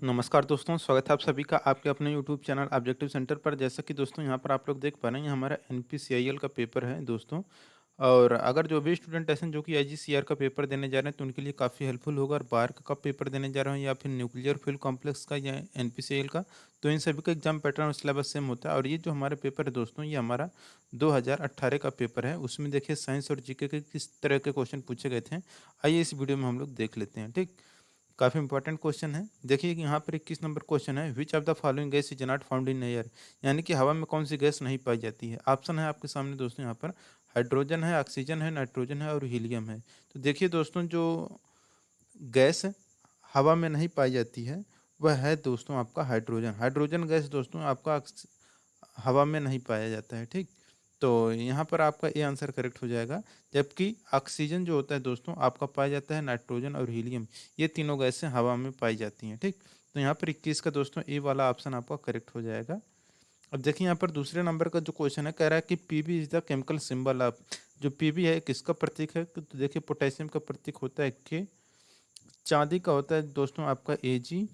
नमस्कार दोस्तों, स्वागत है आप सभी का आपके अपने यूट्यूब चैनल ऑब्जेक्टिव सेंटर पर। जैसा कि दोस्तों यहाँ पर आप लोग देख पा रहे हैं, ये हमारा एनपीसीआईएल का पेपर है दोस्तों। और अगर जो भी स्टूडेंट ऐसे हैं जो कि आईजीसीआर का पेपर देने जा रहे हैं तो उनके लिए काफ़ी हेल्पफुल होगा। और बार का पेपर देने जा रहे हैं या फिर न्यूक्लियर फ्यूल कॉम्प्लेक्स का या एनपीसीआईएल का, तो इन सभी का एग्जाम पैटर्न और सिलेबस सेम होता है। और ये जो हमारा पेपर है दोस्तों, ये हमारा 2018 का पेपर है। उसमें देखिए साइंस और जीके के किस तरह के क्वेश्चन पूछे गए थे, आइए इस वीडियो में हम लोग देख लेते हैं। ठीक, काफ़ी इंपॉर्टेंट क्वेश्चन है। देखिए कि यहाँ पर 21 नंबर क्वेश्चन है, विच of the following gas is not found in air, यानी कि हवा में कौन सी गैस नहीं पाई जाती है। ऑप्शन है आपके सामने दोस्तों, यहाँ पर हाइड्रोजन है, ऑक्सीजन है, नाइट्रोजन है और हीलियम है। तो देखिए दोस्तों, जो गैस हवा में नहीं पाई जाती है वह है दोस्तों आपका हाइड्रोजन। हाइड्रोजन गैस दोस्तों आपका हवा में नहीं पाया जाता है। ठीक, तो यहाँ पर आपका ये आंसर करेक्ट हो जाएगा। जबकि ऑक्सीजन जो होता है दोस्तों आपका पाया जाता है, नाइट्रोजन और हीलियम, ये तीनों गैसें हवा में पाई जाती हैं। ठीक, तो यहाँ पर 21 का दोस्तों ए वाला ऑप्शन आपका करेक्ट हो जाएगा। अब देखिए यहाँ पर दूसरे नंबर का जो क्वेश्चन है, कह रहा है कि PB is the chemical symbol of, जो पीबी है किसका प्रतीक है। तो देखिए पोटेशियम का प्रतीक होता है के, चांदी का होता है दोस्तों आपका एजी,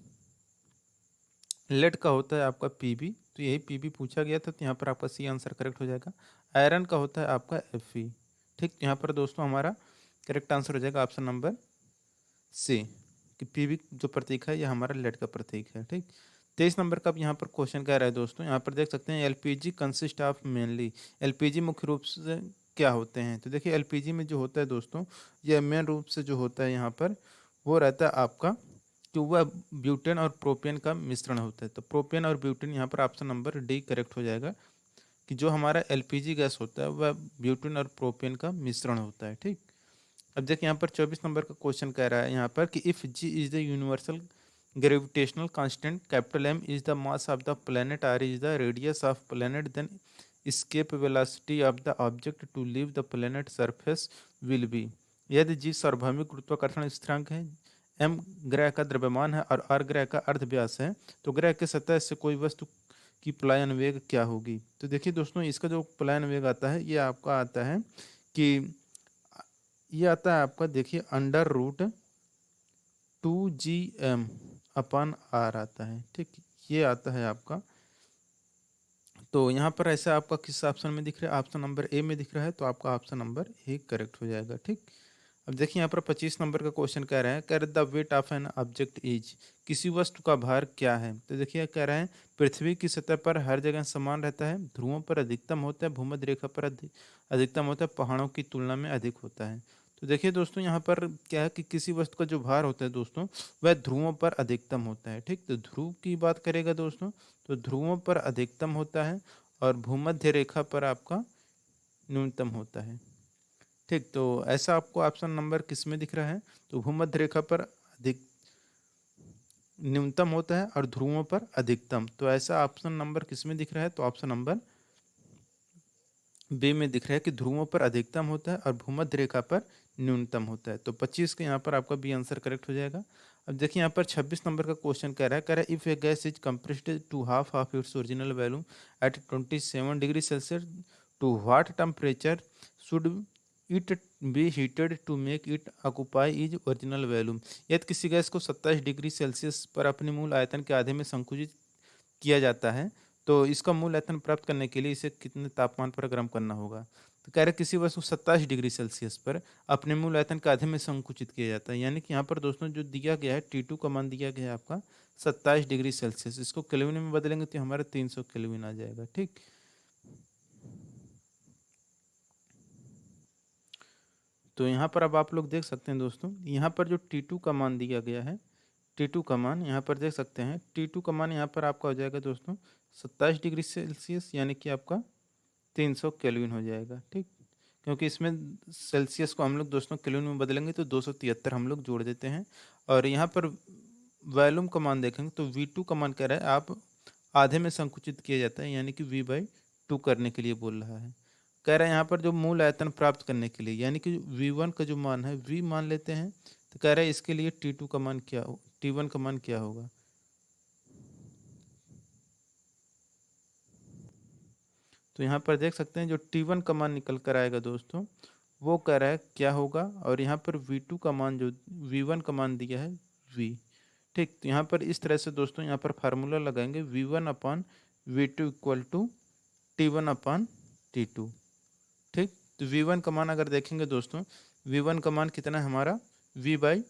लेड का होता है आपका पीबी, तो यही पीबी पूछा गया था, तो यहाँ पर आपका सी आंसर करेक्ट हो जाएगा। आयरन का होता है आपका एफई। ठीक, तो यहाँ पर दोस्तों हमारा करेक्ट आंसर हो जाएगा ऑप्शन नंबर सी, कि पीबी जो प्रतीक है ये हमारा लेड का प्रतीक है। ठीक, 23 नंबर का अब यहाँ पर क्वेश्चन कह रहा है दोस्तों, यहाँ पर देख सकते हैं LPG consist of mainly, LPG मुख्य रूप से क्या होते हैं। तो देखिए एलपीजी में जो होता है दोस्तों, ये मेन रूप से जो होता है यहाँ पर वो रहता है आपका कि वह ब्यूटेन और प्रोपेन का मिश्रण होता है। तो प्रोपेन और ब्यूटेन, यहाँ पर ऑप्शन नंबर डी करेक्ट हो जाएगा, कि जो हमारा एलपीजी गैस होता है वह ब्यूटेन और प्रोपेन का मिश्रण होता है। ठीक, अब देखिए यहाँ पर 24 नंबर का क्वेश्चन कह रहा है यहाँ पर कि if G is the universal gravitational constant, capital M is the mass of the planet, R is the radius of planet, then escape velocity of the object to leave the planet surface will be। यदि जी सार्वभौमिक गुरुत्वाकर्षण स्थिरांक है, M ग्रह का द्रव्यमान है और आर ग्रह का अर्धव्यास है, तो ग्रह के सतह से कोई वस्तु की पलायन वेग क्या होगी। तो देखिए दोस्तों, इसका जो पलायन वेग आता है ये आपका आता है कि ये आता है आपका, देखिए under root 2 GM upon R आता है। ठीक, ये आता है आपका। तो यहाँ पर ऐसा आपका किस ऑप्शन में दिख रहा है, ऑप्शन नंबर ए में दिख रहा है, तो आपका ऑप्शन नंबर ए करेक्ट हो जाएगा। ठीक, अब देखिए यहाँ पर 25 नंबर का क्वेश्चन कह रहा है, कह रहे the weight of an object is, किसी वस्तु का भार क्या है। तो देखिए कह रहे हैं पृथ्वी की सतह पर हर जगह समान रहता है, ध्रुवों पर अधिकतम होता है, भूमध्य रेखा पर अधिकतम होता है, पहाड़ों की तुलना में अधिक होता है। तो देखिए दोस्तों, यहाँ पर क्या है कि किसी वस्तु का जो भार होता है दोस्तों वह ध्रुवों पर अधिकतम होता है। ठीक, तो ध्रुव की बात करेगा दोस्तों, तो ध्रुवों पर अधिकतम होता है और भूमध्य रेखा पर आपका न्यूनतम होता है। ठीक, तो ऐसा आपको ऑप्शन नंबर किस में दिख रहा है, तो भूमध्य रेखा पर अधिक न्यूनतम होता है और ध्रुवों पर अधिकतम, तो ऐसा ऑप्शन नंबर किस में दिख रहा है, तो ऑप्शन नंबर बी में दिख रहा है कि ध्रुवों पर अधिकतम होता है और भूमध्य रेखा पर न्यूनतम होता है। तो 25 के यहाँ पर आपका बी आंसर करेक्ट हो जाएगा। अब देखिए यहाँ पर 26 नंबर का क्वेश्चन कह रहा है if a gas is compressed to half of its original value at 27 degree Celsius, to what temperature should it be heated to make it occupy is original value. यदि किसी गैस को 27 degree Celsius पर अपने मूल आयतन के आधे में संकुचित किया जाता है, तो इसका मूल आयतन प्राप्त करने के लिए इसे कितने तापमान पर गर्म करना होगा। तो कह रहे किसी वस्तु 27 डिग्री सेल्सियस पर अपने मूल आयतन के आधे में संकुचित किया जाता है, यानी कि यहाँ पर दोस्तों जो दिया गया है T2 का मान दिया गया है आपका 27 डिग्री सेल्सियस, इसको केल्विन में बदलेंगे तो हमारा 300 केल्विन आ जाएगा। ठीक, तो यहाँ पर अब आप लोग देख सकते हैं दोस्तों, यहाँ पर जो T2 का मान दिया गया है, T2 का मान यहाँ पर देख सकते हैं, T2 का मान यहाँ पर आपका हो जाएगा दोस्तों 27 डिग्री सेल्सियस, यानी कि आपका 300 केल्विन हो जाएगा। ठीक, क्योंकि इसमें सेल्सियस को हम लोग दोस्तों केल्विन में बदलेंगे तो 273 हम लोग जोड़ देते हैं। और यहाँ पर वॉल्यूम का मान देखेंगे तो V2 का मान कह रहा है आप आधे में संकुचित किया जाता है, यानी कि V/2 करने के लिए बोल रहा है। कह रहा है यहाँ पर जो मूल आयतन प्राप्त करने के लिए, यानी कि V1 का जो मान है V मान लेते हैं, तो कह रहा है इसके लिए T2 का मान क्या हो, T1 का मान क्या होगा। तो यहाँ पर देख सकते हैं जो T1 का मान निकल कर आएगा दोस्तों, वो कह रहा है क्या होगा, और यहाँ पर V2 का मान जो V1 का मान दिया है V। ठीक, तो यहाँ पर इस तरह से दोस्तों यहाँ पर फार्मूला लगाएंगे V1/V2 इक्वल टू T1/T2। ठीक, तो V1 का मान अगर देखेंगे दोस्तों, V1 का मान कितना है हमारा V बाई,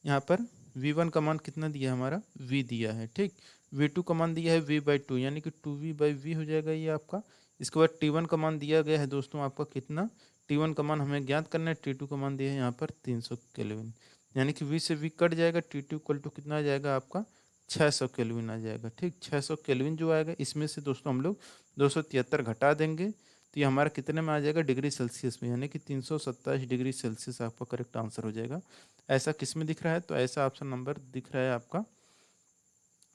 यहाँ पर V1 का मान कितना दिया है हमारा V दिया है। ठीक, V2 का मान दिया है V/2 यानी कि 2V/V हो जाएगा ये आपका। इसके बाद T1 का मान दिया गया है दोस्तों आपका कितना, T1 का मान हमें ज्ञात करना है, T2 का मान दिया है यहाँ पर 300 केल्विन, यानी कि V से V कट जाएगा, T2 इक्वल टू कितना आ जाएगा आपका 600 केल्विन आ जाएगा। ठीक, 600 केल्विन जो आएगा इसमें से दोस्तों हम लोग 273 घटा देंगे, तो ये हमारा कितने में आ जाएगा डिग्री सेल्सियस में, यानी कि 327 डिग्री सेल्सियस आपका करेक्ट आंसर हो जाएगा। ऐसा किस में दिख रहा है, तो ऐसा ऑप्शन नंबर दिख रहा है आपका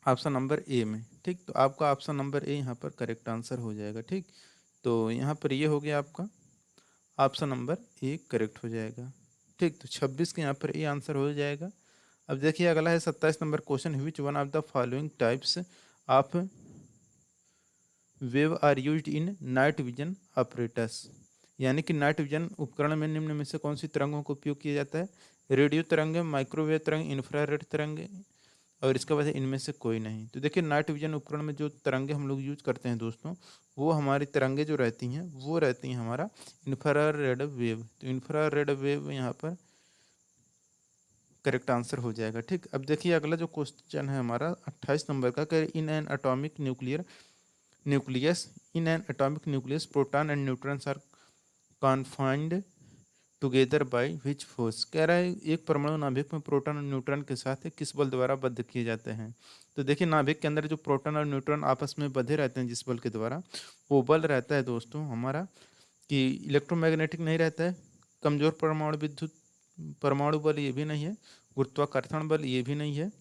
ऑप्शन नंबर ए में। ठीक, तो आपका ऑप्शन नंबर ए यहाँ पर करेक्ट आंसर हो जाएगा। ठीक, तो यहाँ पर ये हो गया आपका ऑप्शन नंबर ए करेक्ट हो जाएगा। ठीक, तो 26 के यहाँ पर ए आंसर हो जाएगा। अब देखिए अगला है 27 number question, which one of the following types of wave are used in night vision operators, यानी कि नाइट विजन उपकरण में निम्न में से कौन सी तरंगों का उपयोग किया जाता है, रेडियो तरंगे, माइक्रोवेव तरंग, इंफ्रारेड तरंगे, और इसके बाद इनमें से कोई नहीं। तो देखिए नाइट विजन उपकरण में जो तरंगे हम लोग यूज करते हैं दोस्तों, वो हमारी तरंगे जो रहती हैं वो रहती हैं हमारा इंफ्रारेड वेव। तो इंफ्रारेड वेव यहाँ पर करेक्ट आंसर हो जाएगा। ठीक, अब देखिए अगला जो क्वेश्चन है हमारा 28 नंबर का, in an atomic nucleus proton and neutrons are confined together by which force. कह रहा है एक परमाणु नाभिक में प्रोटॉन और न्यूट्रॉन के साथ किस बल द्वारा बद्ध किए जाते हैं। तो देखिए नाभिक के अंदर जो प्रोटॉन और न्यूट्रॉन आपस में बंधे रहते हैं जिस बल के द्वारा, वो बल रहता है दोस्तों हमारा कि इलेक्ट्रोमैग्नेटिक नहीं रहता है, कमजोर परमाणु बल ये भी नहीं है, गुरुत्वाकर्षण बल ये भी नहीं है।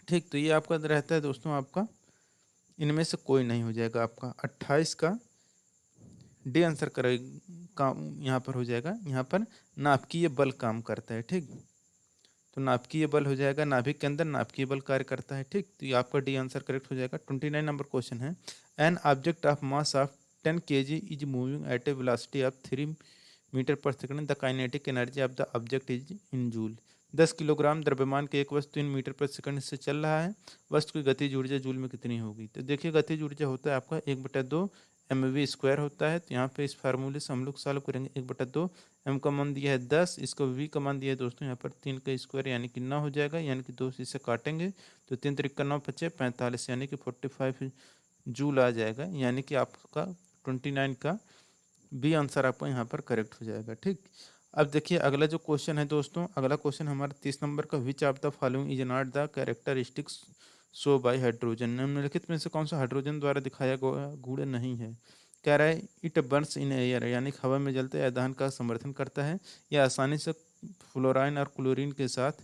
ठीक, तो ये आपका रहता है दोस्तों आपका इनमें से कोई नहीं हो जाएगा। आपका 28 का डी आंसर करे काम यहाँ पर हो जाएगा। यहाँ पर नाभिकीय बल काम करता है। ठीक, तो नाभिकीय बल हो जाएगा, नाभिक के अंदर नाभिकीय बल कार्य करता है। ठीक, तो ये आपका डी आंसर करेक्ट हो जाएगा। 29 नंबर क्वेश्चन है, an object of mass of 10 kg is moving at a velocity of 3 metre per second, the kinetic energy of the object is in joule. 10 kilogram द्रव्यमान के एक वस्तु 3 मीटर पर सेकंड से चल रहा है, वस्तु की गतिज ऊर्जा जूल में कितनी होगी। तो देखिए गतिज ऊर्जा होता है आपका 1/2 mv² होता है। तो यहाँ पे इस फार्मूले से हम लोग सॉल्व करेंगे। 1/2 m का मान दिया है 10, इसको v का मान दिया है दोस्तों यहाँ पर 3 का स्क्वायर यानी कि 9 हो जाएगा, यानी कि 2 से इसे काटेंगे तो 3 3 9 5 45 यानी कि 45 जूल आ जाएगा, यानी कि आपका 29 का बी आंसर आपका यहाँ पर करेक्ट हो जाएगा। ठीक, अब देखिए अगला जो क्वेश्चन है दोस्तों, अगला क्वेश्चन हमारा 30 नंबर का, विच of the following is not the characteristics show by hydrogen, निम्नलिखित में से कौन सा हाइड्रोजन द्वारा दिखाया गया गुण नहीं है। कह रहा है इट बर्न्स इन एयर, यानी हवा में जलते या दहन का समर्थन करता है, या आसानी से फ्लोराइन और क्लोरीन के साथ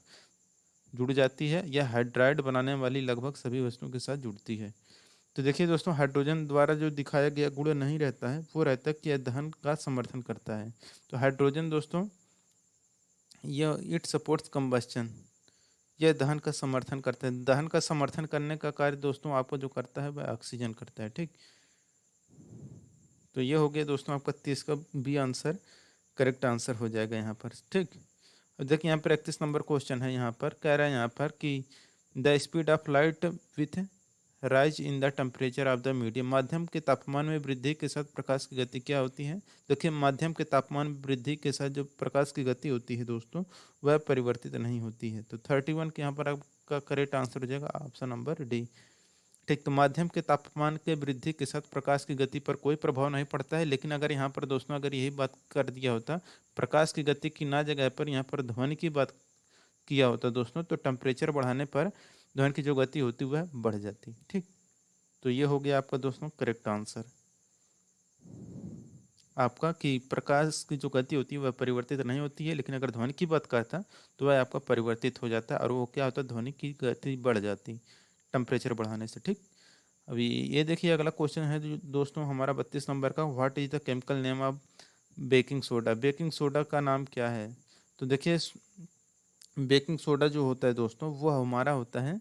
जुड़ जाती है, या हाइड्राइड बनाने वाली लगभग सभी वस्तुओं के साथ जुड़ती है। तो देखिए दोस्तों हाइड्रोजन द्वारा जो दिखाया गया गुण नहीं रहता है, वो रहता है कि यह दहन का समर्थन करता है। तो हाइड्रोजन दोस्तों यह इट सपोर्ट्स कंबस्चन, यह दहन का समर्थन करता है। दहन का समर्थन करने का कार्य दोस्तों आपको जो करता है वह ऑक्सीजन करता है। ठीक, तो ये हो गया दोस्तों आपका 30 का बी आंसर करेक्ट आंसर हो जाएगा यहाँ पर। ठीक, अब देखिए यहाँ पर 31 नंबर क्वेश्चन है, यहाँ पर कह रहा है यहाँ पर कि the speed of light with rise in the temperature of the medium, माध्यम के तापमान में वृद्धि के साथ प्रकाश की गति क्या होती है। देखिए माध्यम के तापमान में वृद्धि के साथ जो प्रकाश की गति होती है दोस्तों वह परिवर्तित नहीं होती है। तो 31 के यहाँ पर आपका करेक्ट आंसर हो जाएगा ऑप्शन नंबर डी। ठीक, तो माध्यम के तापमान के वृद्धि के साथ प्रकाश की गति पर कोई प्रभाव नहीं पड़ता है, लेकिन अगर यहाँ पर दोस्तों अगर यही बात कर दिया होता प्रकाश की गति की ना जगह पर यहाँ पर ध्वनि की बात किया होता दोस्तों, तो टेम्परेचर बढ़ाने पर ध्वनि की जो गति होती वह बढ़ जाती। ठीक, तो ये हो गया आपका दोस्तों करेक्ट आंसर आपका कि प्रकाश की जो गति होती है वह परिवर्तित नहीं होती है, लेकिन अगर ध्वनि की बात करता तो वह आपका परिवर्तित हो जाता है और वो क्या होता है ध्वनि की गति बढ़ जाती टेम्परेचर बढ़ाने से। ठीक, अभी ये देखिए अगला क्वेश्चन है जो दोस्तों हमारा 32 नंबर का, what is the chemical name of baking soda, baking soda का नाम क्या है। तो देखिए बेकिंग सोडा जो होता है दोस्तों वो हमारा होता है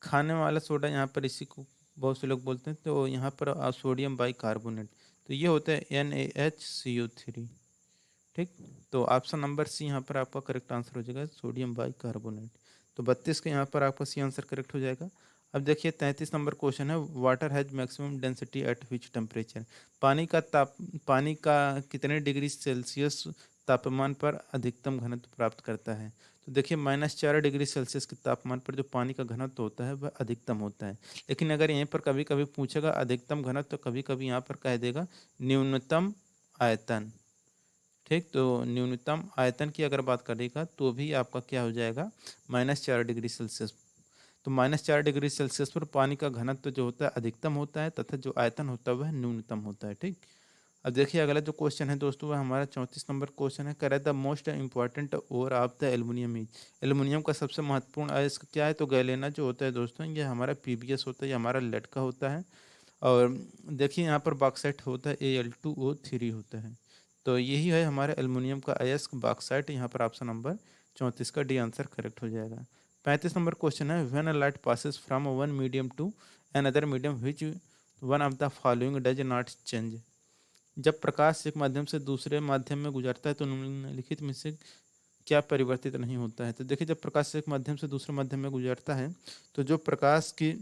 खाने वाला सोडा, यहाँ पर इसी को बहुत से लोग बोलते हैं। तो यहाँ पर सोडियम बाई कार्बोनेट, तो ये होता है NaHCO3। ठीक, ठीक। तो ऑप्शन नंबर सी यहाँ पर आपका करेक्ट आंसर हो जाएगा, सोडियम बाइकार्बोनेट। तो 32 का यहाँ पर आपका सी आंसर करेक्ट हो जाएगा। अब देखिए 33 नंबर क्वेश्चन है, water has maximum density at which temperature. पानी का कितने डिग्री सेल्सियस तापमान पर अधिकतम घनत्व प्राप्त करता है। तो देखिए -4 डिग्री सेल्सियस के तापमान पर जो पानी का घनत्व होता है वह अधिकतम होता है। लेकिन अगर यहीं पर कभी कभी पूछेगा अधिकतम घनत्व, तो कभी कभी यहाँ पर कह देगा न्यूनतम आयतन। ठीक, तो न्यूनतम आयतन की अगर बात करेगा तो भी आपका क्या हो जाएगा, -4 डिग्री सेल्सियस। तो -4 डिग्री सेल्सियस पर पानी का घनत्व जो होता है अधिकतम होता है, तथा जो आयतन होता है वह न्यूनतम होता है। ठीक। अब देखिए अगला जो क्वेश्चन है दोस्तों, वह हमारा 34 नंबर क्वेश्चन है। कह रहा है the most important ore of the aluminium is. Aluminium का सबसे महत्वपूर्ण अयस्क क्या है। तो गैलेना जो होता है दोस्तों, ये हमारा पीबीएस होता है, ये हमारा लेड का होता है। और देखिए यहाँ पर बॉक्साइट होता है Al2O3 होता है। तो यही है हमारे एल्युमिनियम का अयस्क बॉक्साइट। यहाँ पर ऑप्शन नंबर 34 का डी आंसर करेक्ट हो जाएगा। 35 नंबर क्वेश्चन है, when a light passes from one medium to another medium which one of the following does not change. जब प्रकाश एक माध्यम से दूसरे माध्यम में गुजरता है तो निम्नलिखित में से क्या परिवर्तित नहीं होता है। तो देखिए जब प्रकाश एक माध्यम से दूसरे माध्यम में गुजरता है तो जो प्रकाश की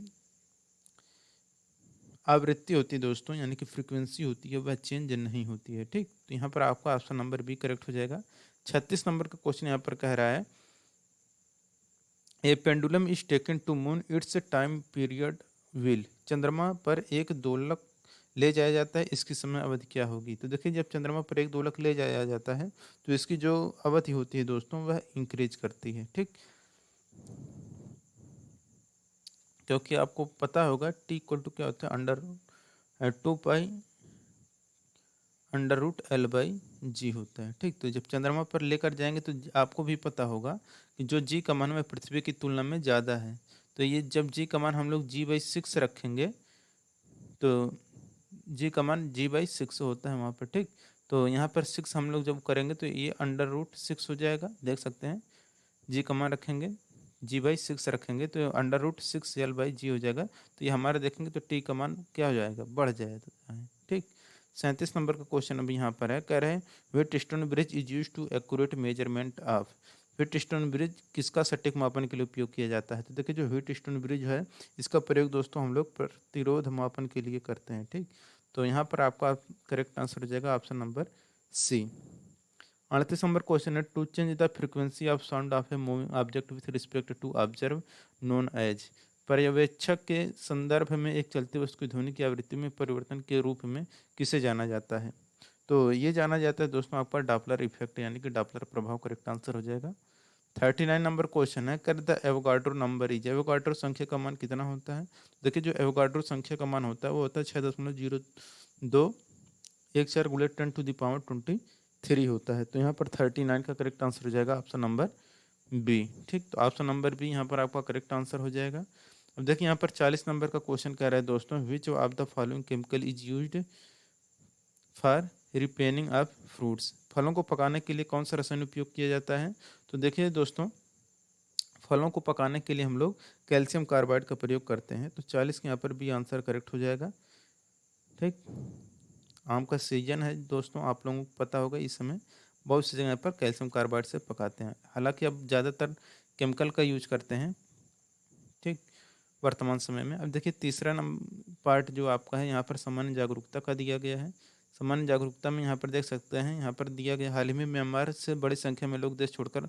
आवृत्ति होती है दोस्तों, यानी कि फ्रीक्वेंसी होती है, वह चेंज नहीं होती है। ठीक, तो यहाँ पर आपका ऑप्शन नंबर बी करेक्ट हो जाएगा। 36 नंबर का क्वेश्चन यहाँ पर कह रहा है, a pendulum is taken to moon its time period will. चंद्रमा पर एक दोलक ले जाया जाता है, इसकी समय अवधि क्या होगी। तो देखिए जब चंद्रमा पर एक दोलक ले जाया जाता है तो इसकी जो अवधि होती है दोस्तों वह इंक्रीज करती है। ठीक, क्योंकि आपको पता होगा टी इक्वल टू क्या होता है, अंडर रूट L/G होता है। ठीक, तो जब चंद्रमा पर लेकर जाएंगे तो आपको भी पता होगा कि जो जी का मान है पृथ्वी की तुलना में ज़्यादा है। तो ये जब जी का मान हम लोग G/6 रखेंगे तो G/6 होता है वहाँ पर। ठीक, तो यहाँ पर 6 हम लोग जब करेंगे तो ये अंडर रूट 6 हो जाएगा। देख सकते हैं जी का मान रखेंगे, G/6 रखेंगे तो अंडर रूट 6L/G हो जाएगा। तो ये हमारे देखेंगे तो टी का मान क्या हो जाएगा, बढ़ जाएगा। ठीक, 37 नंबर का क्वेश्चन अभी यहाँ पर है, कह रहे हैं which stone bridge is use to accurate measurement of. Wheatstone bridge किसका सटीक मापन के लिए उपयोग किया जाता है। तो देखिए जो व्हिट स्टोन ब्रिज है इसका प्रयोग दोस्तों हम लोग प्रतिरोध मापन के लिए करते हैं। ठीक, तो यहाँ पर आपका करेक्ट आंसर हो जाएगा option number C. 38 number question है, to change the frequency of sound of a moving object with respect to observe known as. पर्यवेक्षक के संदर्भ में एक चलती वस्तु की ध्वनि की आवृत्ति में परिवर्तन के रूप में किसे जाना जाता है। तो ये जाना जाता है दोस्तों आपका डॉपलर इफेक्ट, यानी कि डॉपलर प्रभाव। करेक्ट आंसर हो जाएगा। 39 नंबर क्वेश्चन है, कर the Avogadro number is. Avogadro संख्या का मान कितना होता है। देखिए जो एवोगाड्रो संख्या का मान होता है वो होता है 6.02 एक 4 × 10⁻23 होता है। तो यहाँ पर 39 का करेक्ट आंसर हो जाएगा ऑप्शन नंबर बी। ठीक, तो ऑप्शन नंबर बी यहाँ पर आपका करेक्ट आंसर हो जाएगा। अब देखिए यहाँ पर 40 नंबर का क्वेश्चन कह रहा है दोस्तों, which of the following chemical is used for ripening of fruits. फलों को पकाने के लिए कौन सा रसायन उपयोग किया जाता है। तो देखिए दोस्तों फलों को पकाने के लिए हम लोग कैल्शियम कार्बाइड का प्रयोग करते हैं। तो 40 के यहाँ पर भी आंसर करेक्ट हो जाएगा। ठीक, आम का सीजन है दोस्तों, आप लोगों को पता होगा इस समय बहुत सी जगह पर कैल्शियम कार्बाइड से पकाते हैं। हालांकि अब ज़्यादातर केमिकल का यूज करते हैं। ठीक, वर्तमान समय में। अब देखिए तीसरा नंबर पार्ट जो आपका है यहाँ पर सामान्य जागरूकता का दिया गया है। सामान्य जागरूकता में यहाँ पर देख सकते हैं, यहाँ पर दिया गया हाल ही में म्यांमार से बड़ी संख्या में लोग देश छोड़कर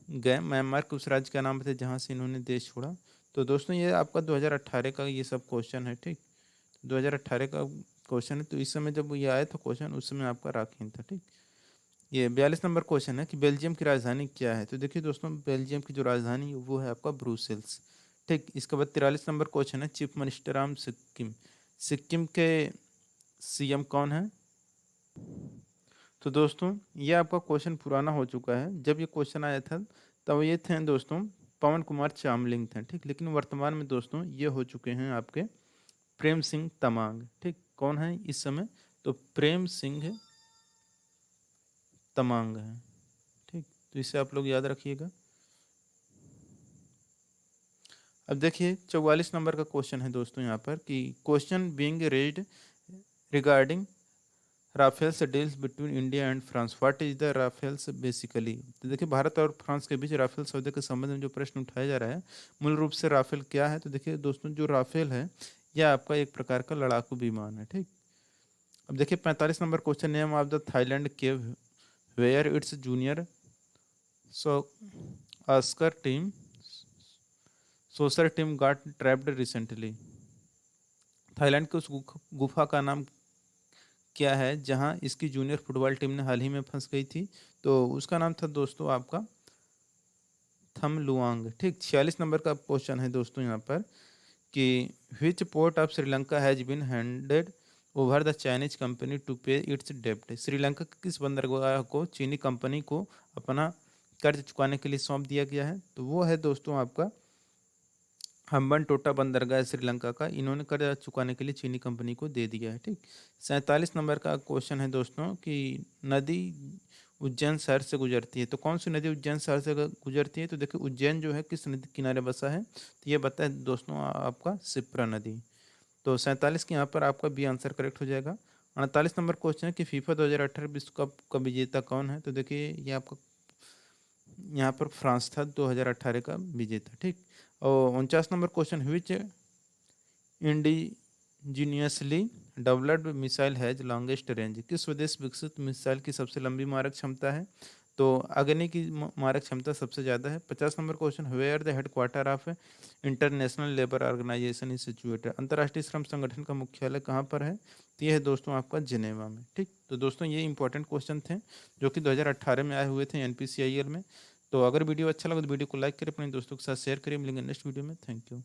गए। म्यांमार के उस राज्य का नाम थे जहाँ से इन्होंने देश छोड़ा। तो दोस्तों ये आपका 2018 का ये सब क्वेश्चन है। ठीक, 2018 का क्वेश्चन है। तो इस समय जब ये आया था क्वेश्चन उस समय आपका राखीन था। ठीक, ये 42 नंबर क्वेश्चन है कि बेल्जियम की राजधानी क्या है। तो देखिए दोस्तों बेल्जियम की जो राजधानी है वो है आपका ब्रुसेल्स। ठीक, इसके बाद 43 नंबर क्वेश्चन है, chief minister of Sikkim. Sikkim के सीएम कौन है। तो दोस्तों ये आपका क्वेश्चन पुराना हो चुका है। जब ये क्वेश्चन आया था तब ये थे दोस्तों पवन कुमार चामलिंग थे। ठीक, लेकिन वर्तमान में दोस्तों ये हो चुके हैं आपके प्रेम सिंह तमांग। ठीक, कौन है इस समय। तो प्रेम सिंह तमांग है। ठीक, तो इसे आप लोग याद रखिएगा। अब देखिए 44 नंबर का क्वेश्चन है दोस्तों यहाँ पर कि question being raised regarding Rafales deals between India and France, what is the Rafales basically. तो देखिए भारत और फ्रांस के बीच राफेल सौदे के संबंध में जो प्रश्न उठाया जा रहा है, मूल रूप से राफेल क्या है। तो देखिए दोस्तों, जो राफेल है यह आपका एक प्रकार का लड़ाकू विमान है, ठीक। अब देखिए 45 number question, name of the Thailand cave where its junior so Oscar team soccer team got trapped recently. Thailand के उस गुफा का नाम क्या है जहां इसकी जूनियर फुटबॉल टीम ने हाल ही में फंस गई थी। तो उसका नाम था दोस्तों आपका थम लुआंग, ठीक। 46 नंबर का क्वेश्चन है दोस्तों यहाँ पर कि which port of Sri Lanka has been handed over the Chinese company to pay its डेब्ट। श्रीलंका के किस बंदरगाह को चीनी कंपनी को अपना कर्ज चुकाने के लिए सौंप दिया गया है। तो वो है दोस्तों आपका हम्बन टोटा बंदरगाह श्रीलंका का, इन्होंने कर्ज चुकाने के लिए चीनी कंपनी को दे दिया है, ठीक। 47 नंबर का क्वेश्चन है दोस्तों कि नदी उज्जैन शहर से गुजरती है। तो कौन सी नदी उज्जैन शहर से गुजरती है। तो देखिए उज्जैन जो है किस नदी के किनारे बसा है। तो ये बता है दोस्तों आपका शिप्रा नदी। तो 47 के यहाँ पर आपका बी आंसर करेक्ट हो जाएगा। 48 नंबर क्वेश्चन है कि फीफा 2018 विश्व कप का विजेता कौन है। तो देखिए ये आपका यहाँ पर फ्रांस था 2018 का विजेता, ठीक। और 49 number question, which indigenously developed missile has longest range. किस स्वदेश विकसित मिसाइल की सबसे लंबी मारक क्षमता है। तो अग्नि की मारक क्षमता सबसे ज़्यादा है। 50 number question, where the headquarter of International Labour Organisation is situated. अंतर्राष्ट्रीय श्रम संगठन का मुख्यालय कहाँ पर है। तो ये है दोस्तों आपका जिनेवा में, ठीक। तो दोस्तों ये इंपॉर्टेंट क्वेश्चन थे जो कि 2018 में आए हुए थे एनपीसीआईएल में। तो अगर वीडियो अच्छा लगा तो वीडियो को लाइक करें, अपने दोस्तों के साथ शेयर करें। मिलेंगे नेक्स्ट वीडियो में। Thank you.